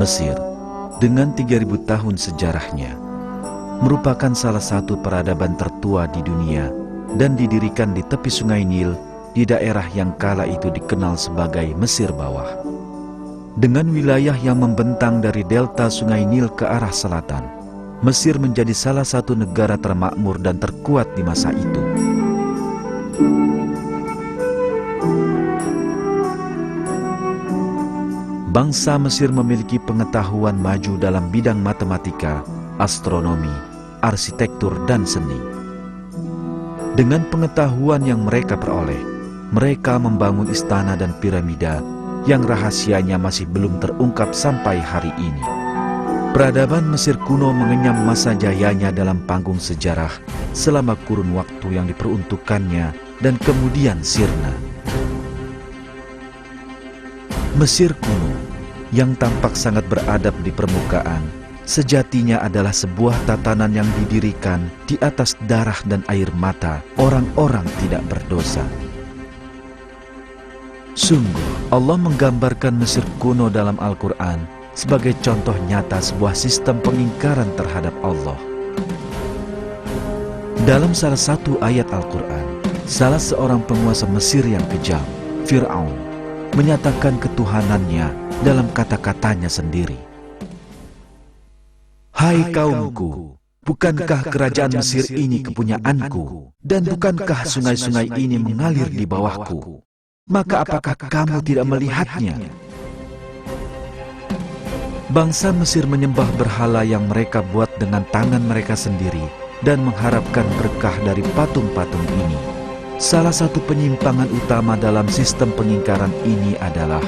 Mesir, dengan 3000 tahun sejarahnya, merupakan salah satu peradaban tertua di dunia dan didirikan di tepi Sungai Nil di daerah yang kala itu dikenal sebagai Mesir Bawah. Dengan wilayah yang membentang dari delta Sungai Nil ke arah selatan, Mesir menjadi salah satu negara termakmur dan terkuat di masa itu. Bangsa Mesir memiliki pengetahuan maju dalam bidang matematika, astronomi, arsitektur, dan seni. Dengan pengetahuan yang mereka peroleh, mereka membangun istana dan piramida yang rahasianya masih belum terungkap sampai hari ini. Peradaban Mesir kuno mengenyam masa jayanya dalam panggung sejarah selama kurun waktu yang diperuntukkannya dan kemudian sirna. Mesir kuno yang tampak sangat beradab di permukaan, sejatinya adalah sebuah tatanan yang didirikan di atas darah dan air mata orang-orang tidak berdosa. Sungguh, Allah menggambarkan Mesir kuno dalam Al-Quran sebagai contoh nyata sebuah sistem pengingkaran terhadap Allah. Dalam salah satu ayat Al-Quran, salah seorang penguasa Mesir yang kejam, Fir'aun, menyatakan ketuhanannya dalam kata-katanya sendiri. Hai kaumku, bukankah kerajaan Mesir ini kepunyaanku, dan bukankah sungai-sungai ini mengalir di bawahku? Maka apakah kamu tidak melihatnya? Bangsa Mesir menyembah berhala yang mereka buat dengan tangan mereka sendiri dan mengharapkan berkah dari patung-patung ini. Salah satu penyimpangan utama dalam sistem pengingkaran ini adalah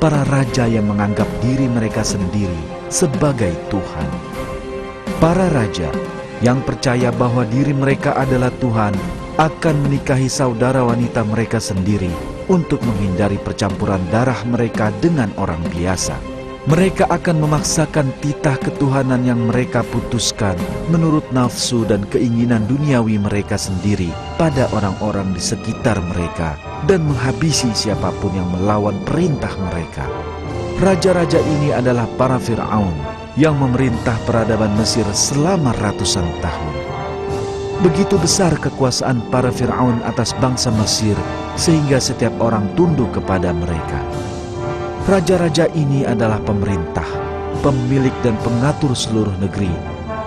para raja yang menganggap diri mereka sendiri sebagai Tuhan. Para raja yang percaya bahwa diri mereka adalah Tuhan akan menikahi saudara wanita mereka sendiri untuk menghindari percampuran darah mereka dengan orang biasa. Mereka akan memaksakan titah ketuhanan yang mereka putuskan menurut nafsu dan keinginan duniawi mereka sendiri pada orang-orang di sekitar mereka dan menghabisi siapapun yang melawan perintah mereka. Raja-raja ini adalah para Fir'aun yang memerintah peradaban Mesir selama ratusan tahun. Begitu besar kekuasaan para Fir'aun atas bangsa Mesir sehingga setiap orang tunduk kepada mereka. Raja-raja ini adalah pemerintah, pemilik dan pengatur seluruh negeri,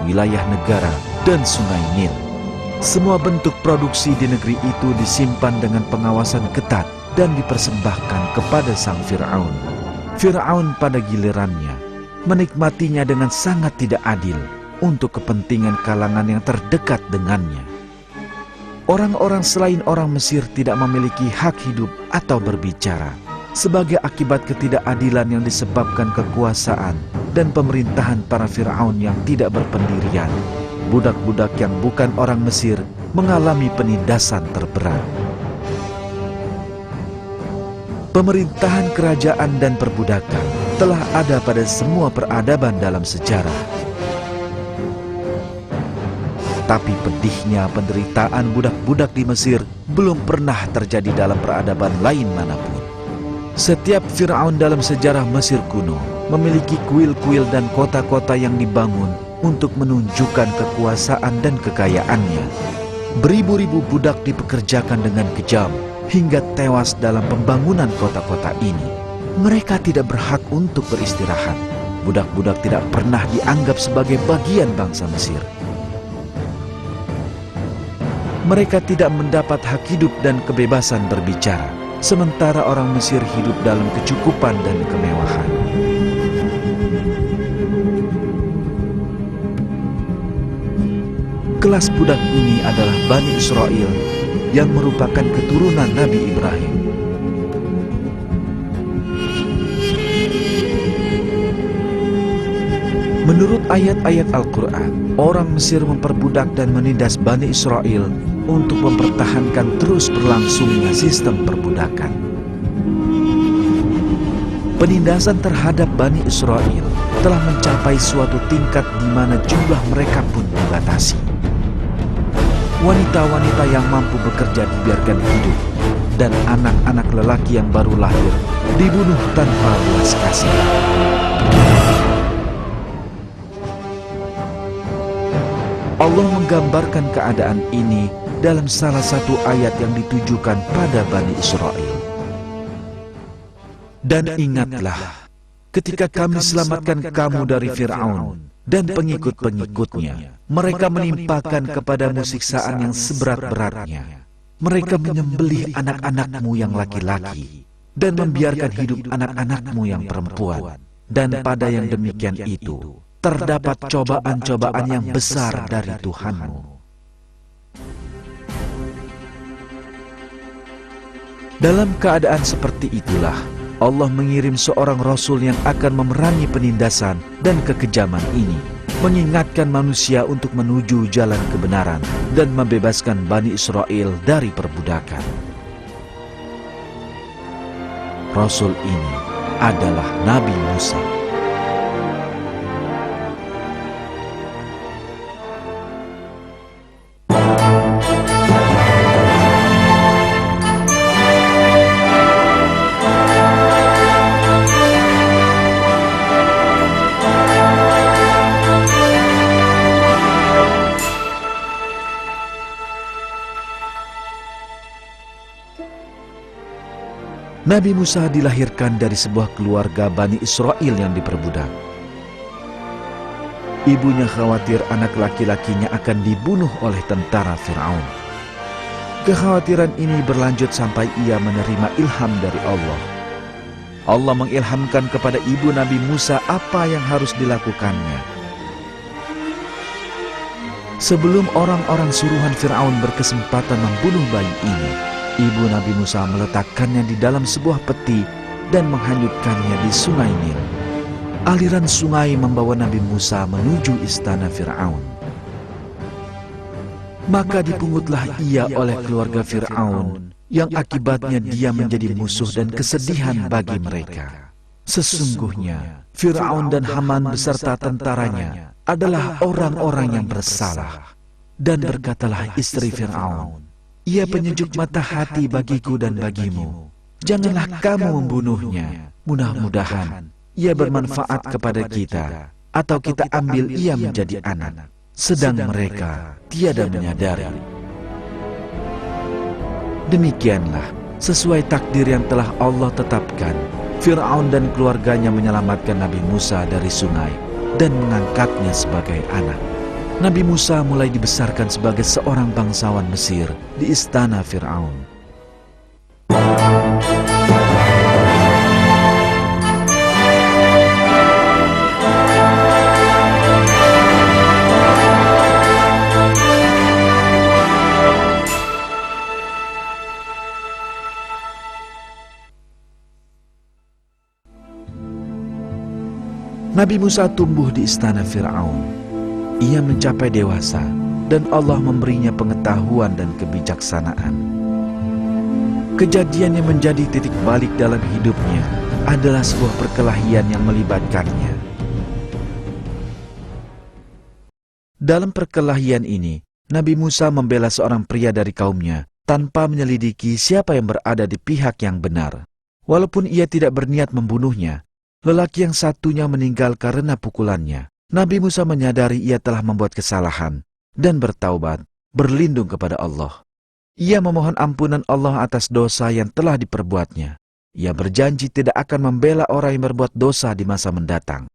wilayah negara, dan sungai Nil. Semua bentuk produksi di negeri itu disimpan dengan pengawasan ketat dan dipersembahkan kepada sang Fir'aun. Fir'aun pada gilirannya menikmatinya dengan sangat tidak adil untuk kepentingan kalangan yang terdekat dengannya. Orang-orang selain orang Mesir tidak memiliki hak hidup atau berbicara. Sebagai akibat ketidakadilan yang disebabkan kekuasaan dan pemerintahan para Fir'aun yang tidak berpendirian, budak-budak yang bukan orang Mesir mengalami penindasan terberat. Pemerintahan kerajaan dan perbudakan telah ada pada semua peradaban dalam sejarah. Tapi pedihnya penderitaan budak-budak di Mesir belum pernah terjadi dalam peradaban lain manapun. Setiap Fir'aun dalam sejarah Mesir kuno memiliki kuil-kuil dan kota-kota yang dibangun untuk menunjukkan kekuasaan dan kekayaannya. Beribu-ribu budak dipekerjakan dengan kejam hingga tewas dalam pembangunan kota-kota ini. Mereka tidak berhak untuk beristirahat. Budak-budak tidak pernah dianggap sebagai bagian bangsa Mesir. Mereka tidak mendapat hak hidup dan kebebasan berbicara, sementara orang Mesir hidup dalam kecukupan dan kemewahan. Kelas budak ini adalah Bani Israel yang merupakan keturunan Nabi Ibrahim. Menurut ayat-ayat Al-Quran, orang Mesir memperbudak dan menindas Bani Israel untuk mempertahankan terus berlangsungnya sistem perbudakan. Penindasan terhadap Bani Israel telah mencapai suatu tingkat di mana jumlah mereka pun dibatasi. Wanita-wanita yang mampu bekerja dibiarkan hidup, dan anak-anak lelaki yang baru lahir dibunuh tanpa belas kasih. Allah menggambarkan keadaan ini dalam salah satu ayat yang ditujukan pada Bani Israel. Dan ingatlah, ketika kami selamatkan kamu dari Fir'aun dan pengikut-pengikutnya, mereka menimpakan kepadamu siksaan yang seberat-beratnya. Mereka menyembelih anak-anakmu yang laki-laki dan membiarkan hidup anak-anakmu yang perempuan. Dan pada yang demikian itu, terdapat cobaan-cobaan yang besar dari Tuhanmu. Dalam keadaan seperti itulah, Allah mengirim seorang Rasul yang akan memerangi penindasan dan kekejaman ini, mengingatkan manusia untuk menuju jalan kebenaran dan membebaskan Bani Israel dari perbudakan. Rasul ini adalah Nabi Musa. Nabi Musa dilahirkan dari sebuah keluarga Bani Israel yang diperbudak. Ibunya khawatir anak laki-lakinya akan dibunuh oleh tentara Fir'aun. Kekhawatiran ini berlanjut sampai ia menerima ilham dari Allah. Allah mengilhamkan kepada ibu Nabi Musa apa yang harus dilakukannya. Sebelum orang-orang suruhan Fir'aun berkesempatan membunuh bayi ini, ibu Nabi Musa meletakkannya di dalam sebuah peti dan menghanyutkannya di sungai Nil. Aliran sungai membawa Nabi Musa menuju istana Fir'aun. Maka dipungutlah ia oleh keluarga Fir'aun, yang akibatnya dia menjadi musuh dan kesedihan bagi mereka. Sesungguhnya Fir'aun dan Haman beserta tentaranya adalah orang-orang yang bersalah. Dan berkatalah istri Fir'aun, "Ia penyejuk mata hati bagiku dan bagimu. Janganlah kamu membunuhnya. Mudah-mudahan ia bermanfaat kepada kita, atau kita ambil ia menjadi anak." Sedang mereka tiada menyadari. Demikianlah, sesuai takdir yang telah Allah tetapkan, Fir'aun dan keluarganya menyelamatkan Nabi Musa dari sungai dan mengangkatnya sebagai anak. Nabi Musa mulai dibesarkan sebagai seorang bangsawan Mesir di istana Fir'aun. Nabi Musa tumbuh di istana Fir'aun. Ia mencapai dewasa dan Allah memberinya pengetahuan dan kebijaksanaan. Kejadian yang menjadi titik balik dalam hidupnya adalah sebuah perkelahian yang melibatkannya. Dalam perkelahian ini, Nabi Musa membela seorang pria dari kaumnya tanpa menyelidiki siapa yang berada di pihak yang benar. Walaupun ia tidak berniat membunuhnya, lelaki yang satunya meninggal karena pukulannya. Nabi Musa menyadari ia telah membuat kesalahan dan bertaubat, berlindung kepada Allah. Ia memohon ampunan Allah atas dosa yang telah diperbuatnya. Ia berjanji tidak akan membela orang yang berbuat dosa di masa mendatang.